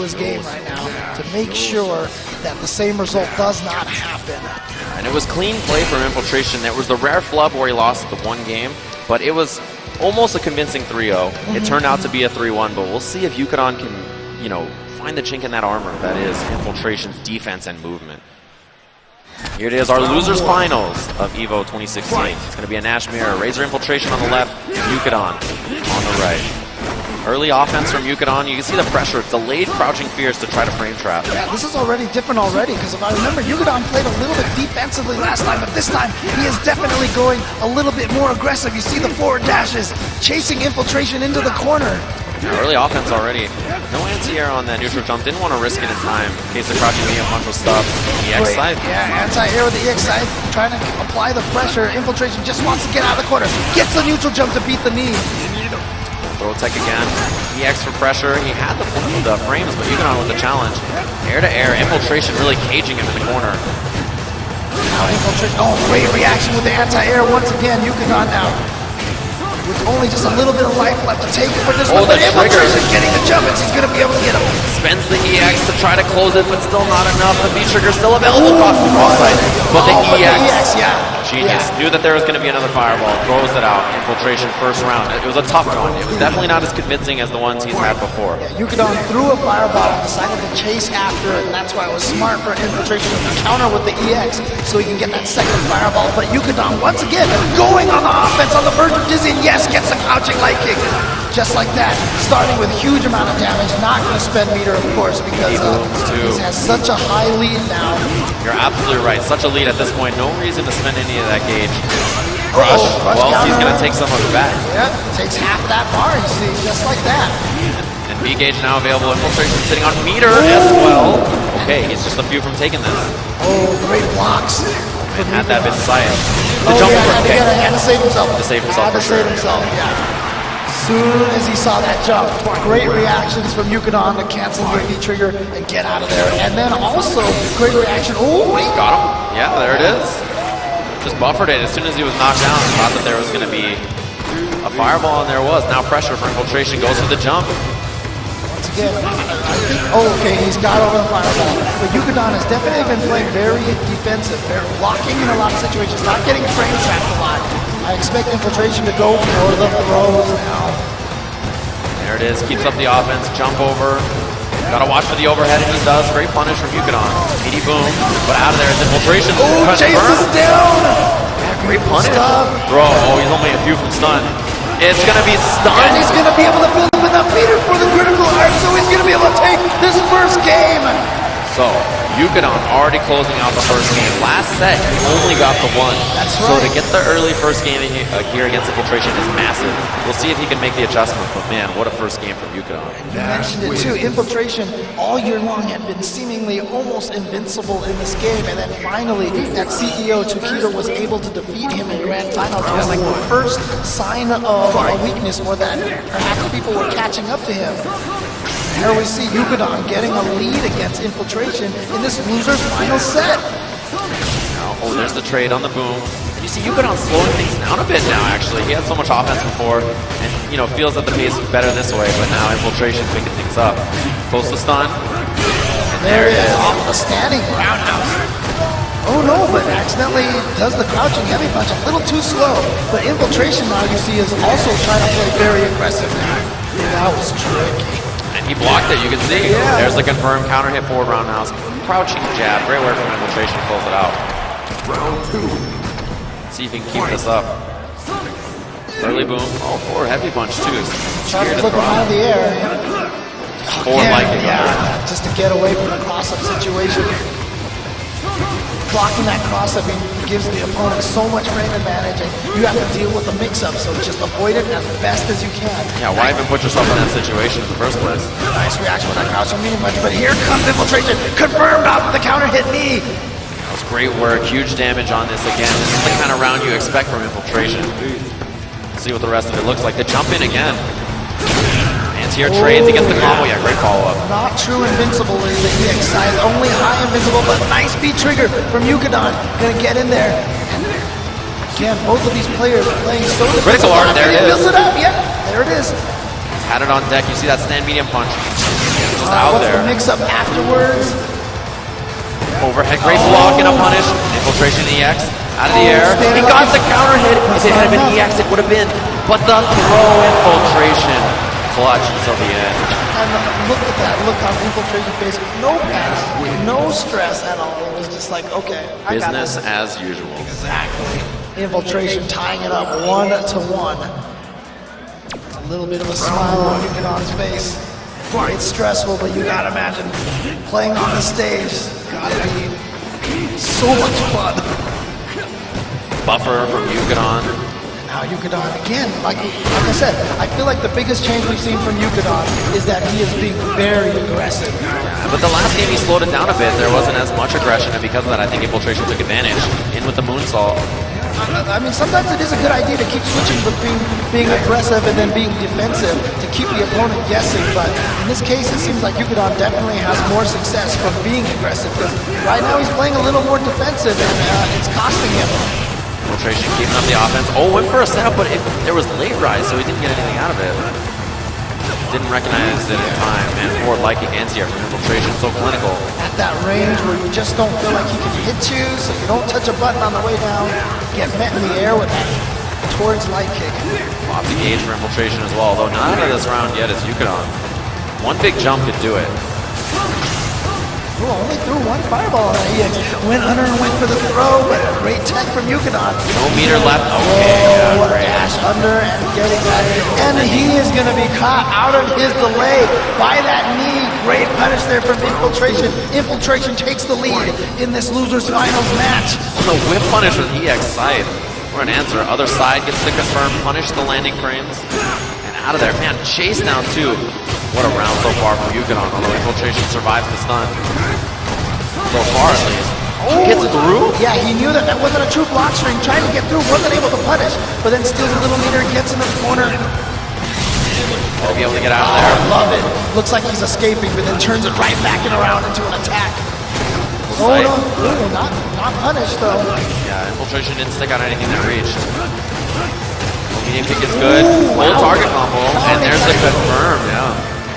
his game right now to make sure that the same result does not happen. And it was clean play from Infiltration. It was the rare flub where he lost the one game, but it was almost a convincing 3-0. It turned out to be a 3-1, but we'll see if Yukadon can, you know, find the chink in that armor that is Infiltration's defense and movement. Here it is, our losers finals of EVO 2016. It's going to be a Nash Mirror, Razor Infiltration on the left, Yukadon on the right. Early offense from Yukadon. You can see the pressure, delayed crouching fears to try to frame trap. Yeah, this is already different already, because if I remember, Yukadon played a little bit defensively last time, but this time he is definitely going a little bit more aggressive. You see the forward dashes, chasing Infiltration into the corner. Yeah, early offense already. No anti-air on that neutral jump. Didn't want to risk it in time in case the crouching medium punch was stuck. EX side. Yeah, anti-air with the EX side, trying to apply the pressure. Infiltration just wants to get out of the corner. Gets the neutral jump to beat the knee. Throw tech again. EX for pressure. He had the frames, but Yukadon with the challenge. Air to air. Infiltration really caging him in the corner. Now Infiltration. Oh, great reaction with the anti-air once again. Yukadon now with only just a little bit of life left to take it for this one. But Infiltration getting the jump, and he's going to be able to get him. Spends the EX to try to close it, but still not enough. The V-trigger still available across the cross-side. But the EX, yeah. Genius. Knew that there was going to be another fireball. Throws it out. Infiltration first round. It was a tough one. It was definitely not as convincing as the ones he's had before. Yeah, Yukadon threw a fireball and decided to chase after it, and that's why it was smart for Infiltration to counter with the EX so he can get that second fireball. But Yukadon, once again, going on the offense on the verge of dizzy, and yes, gets a crouching light kick. Just like that, starting with a huge amount of damage, not going to spend meter, of course, because he has such a high lead now. You're absolutely right. Such a lead at this point. No reason to spend any of that gauge. Rush. Well, he's going to take some of it back. Yeah, takes half of that bar, you see, just like that. And B gauge now available. Infiltration sitting on meter as well. Okay, he's just a few from taking this. Oh, great blocks. And had that been sight. The jump okay. Had to save himself. To save himself for sure. Yeah. Soon as he saw that jump, great reactions from Yukadon to cancel the V-trigger and get out of there. And then also, great reaction. Oh, wait. Got him. Yeah, there it is. Just buffered it. As soon as he was knocked down, thought that there was going to be a fireball, and there was. Now pressure for Infiltration. Goes for the jump. Once again, I think, okay, he's got over the fireball. But Yukadon has definitely been playing very defensive. They're blocking in a lot of situations, not getting frame trapped a lot. I expect Infiltration to go for the throws now. There it is. Keeps up the offense. Jump over. Gotta watch for the overhead, and he does. Great punish from Yukadon. Meaty boom. But out of there is Infiltration. Oh, chases down. Yeah, great punish. Throw. Oh, he's only a few from stun. It's gonna be stun. And he's gonna be able to build up enough meter for the critical arc, so he's gonna be able to take this first game. So, Yukadon already closing out the first game. Last set, he only got the one. That's right. So to get the early first game here against Infiltration is massive. We'll see if he can make the adjustment, but man, what a first game from Yukadon. You mentioned it too, Infiltration all year long had been seemingly almost invincible in this game, and then finally that CEO Tukita was able to defeat him in grand finals. It was like the first sign of a weakness, or that perhaps people were catching up to him. Here we see Yukadon getting a lead against Infiltration in this loser's final set. Now, oh, there's the trade on the boom. And you see Yukadon slowing things down a bit now, actually. He had so much offense before, and, you know, feels that the pace is better this way, but now Infiltration's picking things up. Close to stun. And there it is, off the standing roundhouse. Oh no, but accidentally does the crouching heavy punch a little too slow. But Infiltration now, you see, is also trying to play very aggressive now. That was tricky. And he blocked it, you can see. Yeah. There's the confirmed counter hit forward roundhouse. Crouching jab. Great work from Infiltration to close it out. Round 2. See if he can keep this up. Early boom. Oh, forward heavy punch too. Trying to flip him out of the air. Forward liking. Yeah, just to get away from the cross-up situation. Blocking that cross-up gives the opponent so much frame advantage, and you have to deal with the mix-up, so just avoid it as best as you can. Yeah, why even put yourself in that situation in the first place? Nice reaction with that crouching medium punch, but here comes Infiltration, confirmed off of the counter hit knee. That was great work, huge damage on this again. This is the kind of round you expect from Infiltration. See what the rest of it looks like. They jump in again. Here trades, he gets the combo. Yeah, great follow-up. Not true invincible is the EX side. Only high invincible, but nice beat trigger from Yukadon. Gonna get in there. And again, both of these players are playing so defensive. Critical art, there it is. Builds it up, yeah, there it is. He's had it on deck. You see that stand medium punch. Just out what's there. the mix-up afterwards? Overhead, great block and a punish. Infiltration EX out of the air. He standing got like the counter hit. If it had been EX, it would have been. But the throw Infiltration clutch until the end. And look at that. Look how Infiltration face. No panic, no stress at all. It was just like, okay, I got Business this. as usual. Exactly. Infiltration tying it up 1-1. A little bit of a smile on Yukadon's face. It's stressful, but you gotta imagine playing on the stage. Gotta be so much fun. Buffer from Yukadon. Now Yukadon, again, like I said, I feel like the biggest change we've seen from Yukadon is that he is being very aggressive. But the last game he slowed it down a bit. There wasn't as much aggression, and because of that, I think Infiltration took advantage. In with the moonsault. I mean, sometimes it is a good idea to keep switching between being aggressive and then being defensive to keep the opponent guessing, but in this case, it seems like Yukadon definitely has more success from being aggressive, because right now he's playing a little more defensive, and it's costing him. Infiltration keeping up the offense. Oh, went for a setup, but there was late rise, so he didn't get anything out of it. Didn't recognize it in time. Man, forward liking anti-air from Infiltration, so clinical. At that range where you just don't feel like he can hit you, so you don't touch a button on the way down, get met in the air with that towards light kick. Lots of gauge for Infiltration as well, though not out of this round yet is Yukadon. One big jump could do it. Ooh, only threw one fireball on that EX. Went under and went for the throw, but great tech from Yukadon. No meter left. Okay, What a great. dash under and getting that. And he is going to be caught out of his delay by that knee. Great punish there from Infiltration. Infiltration takes the lead in this loser's finals match. The whip punish with EX side. What an answer. Other side gets to confirm, punish the landing frames. And out of there. Man, chase down too. What a round so far from Yukadon, although Infiltration survives the stun. So far, at least. Oh, gets through? Yeah, he knew that wasn't a true block string. Trying to get through, wasn't able to punish, but then steals a little meter, gets in the corner. Will be able to get out of there. I love it. Looks like he's escaping, but then turns it right back and around into an attack. Oh, no. Ooh, not punished, though. Yeah, Infiltration didn't stick out anything that reached. Medium kick is good. Full target combo. And there's the confirm, yeah.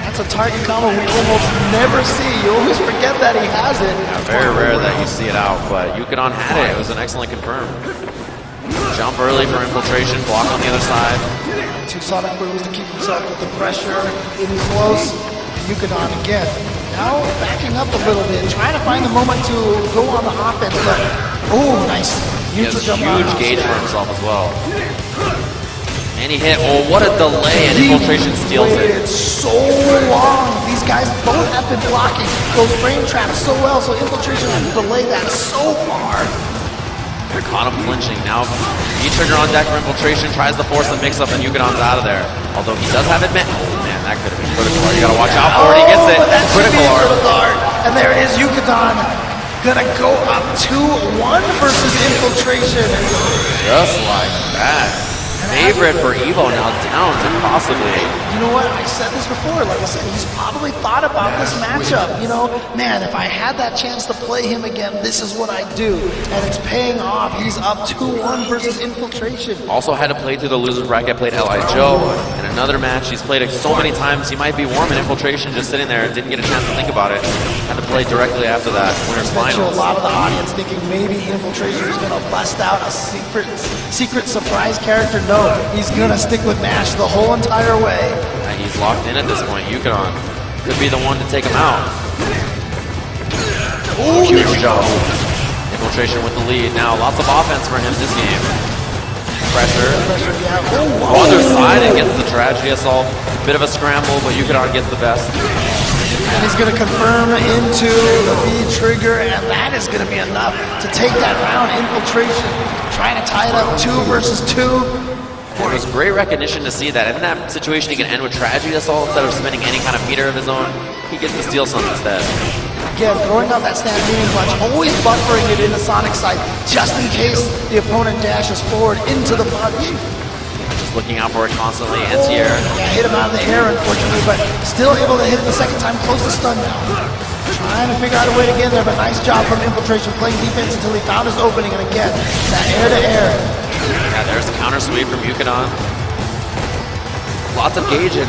That's a target combo we almost never see. You always forget that he has it. Very rare that you see it out, but Yukadon had it. It was an excellent confirm. Jump early for Infiltration, block on the other side. Two Sonic moves to keep himself with the pressure in close. Yukadon again. Now backing up a little bit, trying to find the moment to go on the offense. But, oh, nice. He has Jump huge out. gauge for himself as well. And he hit. Oh, what a delay, and Infiltration steals it. It's so long. These guys both have been blocking those frame traps so well, so Infiltration had to delay that so far. They're caught him flinching. Now, V-trigger on deck for Infiltration, tries to force the mix-up, and Yukadon's out of there. Although he does have it met. Oh, man, that could have been critical art. You gotta watch out for it. He gets it. But that should Critical be a art. critical art. And there it is, Yukadon gonna go up 2-1 versus Infiltration. Just like that. Favorite for Evo now down to possibly. You know what? I said this before. Like I said, he's probably thought about this matchup. You know, man, if I had that chance to play him again, this is what I'd do. And it's paying off. He's up 2-1 versus Infiltration. Also had to play through the loser bracket, played L.I. Joe. In another match, he's played it so many times, he might be warm in Infiltration, just sitting there, didn't get a chance to think about it. Had to play directly after that, winners Bet you finals. a lot of the audience thinking maybe Infiltration is going to bust out a secret surprise character. No, he's going to stick with Nash the whole entire way. And he's locked in at this point. Yukadon could be the one to take him out. Ooh, Huge job. Infiltration with the lead. Now, lots of offense for him this game. Pressure. yeah. On the other side, it gets the tragedy assault. Bit of a scramble, but Yukadon gets the best. And he's going to confirm into the V-trigger, and that is going to be enough to take that round. Infiltration trying to tie it up 2 versus 2. It was great recognition to see that in that situation he can end with tragedy assault instead of spending any kind of meter of his own. He gets to steal some instead. Again, throwing out that stampeding punch, always buffering it in the Sonic side, just in case the opponent dashes forward into the punch. Just looking out for it constantly. Anti-air. Yeah, hit him out of the air, unfortunately, but still able to hit it the second time, close the stun now. Trying to figure out a way to get in there, but nice job from Infiltration, playing defense until he found his opening, and again, that air-to-air. Yeah, there's the counter sweep from Yukadon. Lots of gauge and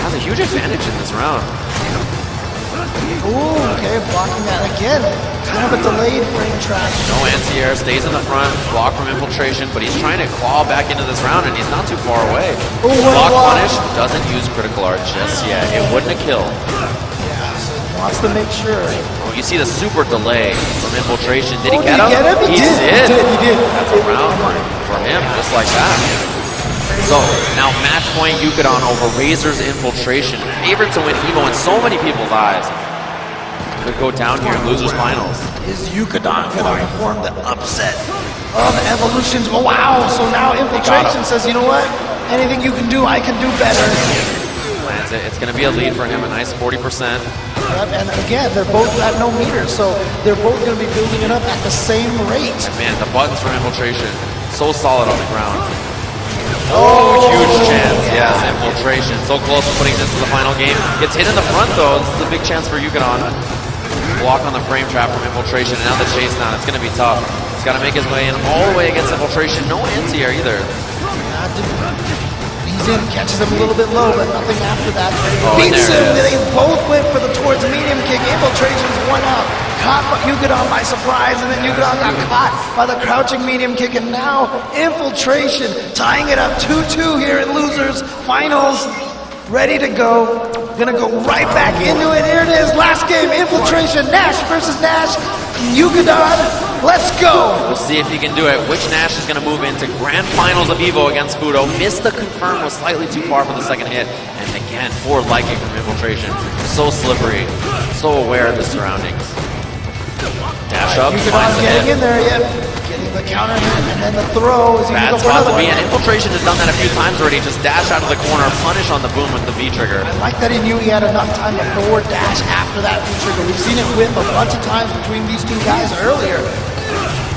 has a huge advantage in this round. Ooh, okay, blocking that again. Kind of a delayed frame trap. No anti-air, stays in the front, block from Infiltration, but he's trying to claw back into this round, and he's not too far away. Ooh, Block wow. punish, doesn't use critical art just yet. It wouldn't have killed. Yeah, so he wants to make sure. Oh, you see the super delay from Infiltration. Did he Oh, get did him? he get him? He did. He did. That's a round for him, just like that. So, now match point Yukadon over Razor's Infiltration. Favorite to win Evo in so many people's eyes. Could go down here in losers finals. Is Yukadon going to perform the upset of Evolutions? Oh, wow. So now Infiltration says, you know what? Anything you can do, I can do better. Lands it. It's going to be a lead for him, a nice 40%. Yep, and again, they're both at no meters, so they're both going to be building it up at the same rate. Man, the buttons for Infiltration, so solid on the ground. Oh, huge chance. Yes, Infiltration. So close to putting this to the final game. Gets hit in the front, though. This is a big chance for Yukadon. Block on the frame trap from Infiltration, and now the chase down. It's going to be tough. He's got to make his way in all the way against Infiltration. No anti-air either. He's in, catches him a little bit low, but nothing after that. Oh, Beats him. there it is. They both went for the towards medium kick. Infiltration's one out. Caught Yukadon by surprise, and then Yukadon got caught by the crouching medium kick, and now Infiltration tying it up 2-2 here in losers finals. Ready to go. Gonna go right back into it. Here it is. Last game. Infiltration. Nash versus Nash. Yukadon. Let's go. We'll see if he can do it. Which Nash is going to move into grand finals of Evo against Fudo. Missed the confirm, was slightly too far for the second hit. And again, poor liking from Infiltration. So slippery. So aware of the surroundings. Dash up. Yukadon Finds the getting hit. in there yet. Getting the counter hit, and then the throw. Is he Bad gonna go for spot to another be one? in. Infiltration has done that a few times already. Just dash out of the corner, punish on the boom with the V trigger. I like that he knew he had enough time to forward dash after that trigger. We've seen it whip a bunch of times between these two guys earlier.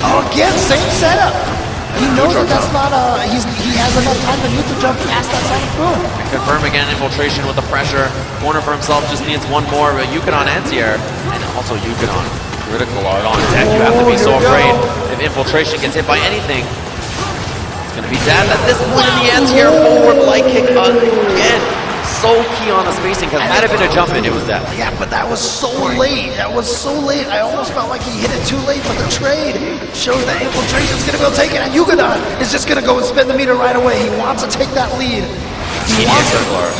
Oh, again, same setup. He knows that that's not he has enough time to neutral jump past that sonic boom. Confirm again, Infiltration with the pressure. Corner for himself, just needs one more. But Yukadon anti-air, and also Yukadon critical art on deck. You have to be so afraid if Infiltration gets hit by anything. It's going to be dead at this point in the anti-air forward light kick again. So key on the spacing, because had it been a jump in, it was death. Yeah, but that was so late. That was so late. I almost felt like he hit it too late, but the trade shows that Infiltration's going to go take it, and Yukadon is just going to go and spin the meter right away. He wants to take that lead. He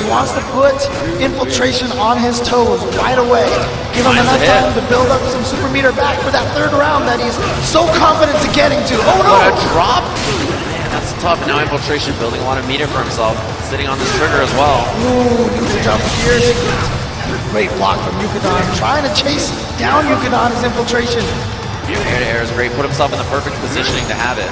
wants to put Infiltration on his toes right away. Give him enough time to build up some super meter back for that third round that he's so confident to getting to. Oh no! What a drop! Man, that's tough. Now Infiltration building a lot of meter for himself, sitting on this trigger as well. Ooh, neutral jump here. Great block from Yukadon. Trying to chase down Yukadon as Infiltration. Air to air is great. Put himself in the perfect positioning to have it.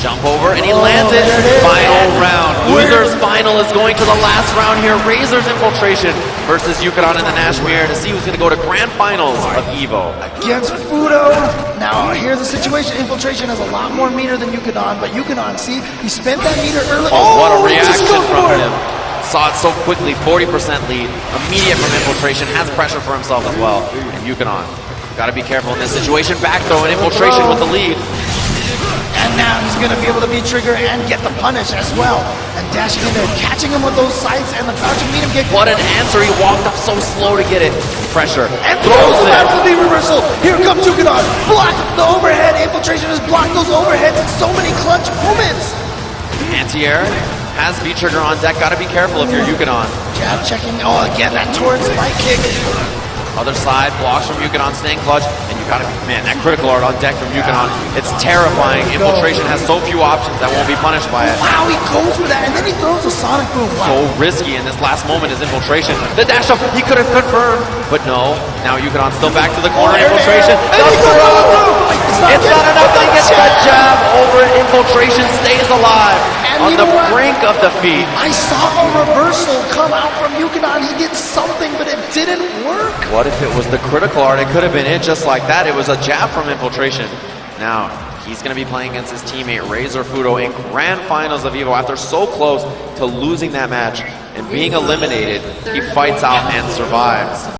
Jump over, and he lands it. Final round. Losers final is going to the last round here. Razor's Infiltration versus Yukadon in the Nash Mirror to see who's going to go to grand finals of Evo. Against Fudo. Now, here's the situation. Infiltration has a lot more meter than Yukadon, but Yukadon, see, he spent that meter early. Oh, what a he just reaction goes from for it. him. Saw it so quickly, 40% lead. Immediate from Infiltration, has pressure for himself as well. And Yukadon, got to be careful in this situation. Back throw and Infiltration with the lead. And now he's going to be able to V-trigger and get the punish as well. And dashing in there, catching him with those sights and the crouching medium kick. What an answer. He walked up so slow to get it. Pressure. And Throws throws it. back to the reversal. Here comes Yukadon. Block the overhead. Infiltration has blocked those overheads in so many clutch moments. Anti-air has V-trigger on deck. Got to be careful if you're Yukadon. Jab checking. Oh, again, that towards light kick. Other side, blocks from Yukadon, staying clutch, and you gotta be, man, that critical art on deck from Yukadon, it's terrifying. Infiltration has so few options that won't be punished by it. Wow, he goes for that, and then he throws a sonic boom. Wow. So risky in this last moment is Infiltration. The dash up, he could have confirmed, but no. Now Yukadon still back to the corner, Infiltration. And he goes through. It's not enough, he gets that jab over it. Infiltration stays alive on the brink of defeat. I saw a reversal come out from Yukadon. He did something, but it didn't work. What if it was the critical art? It could have been it just like that. It was a jab from Infiltration. Now, he's going to be playing against his teammate Razor Fudo in grand finals of Evo. After so close to losing that match and being eliminated, he fights out and survives.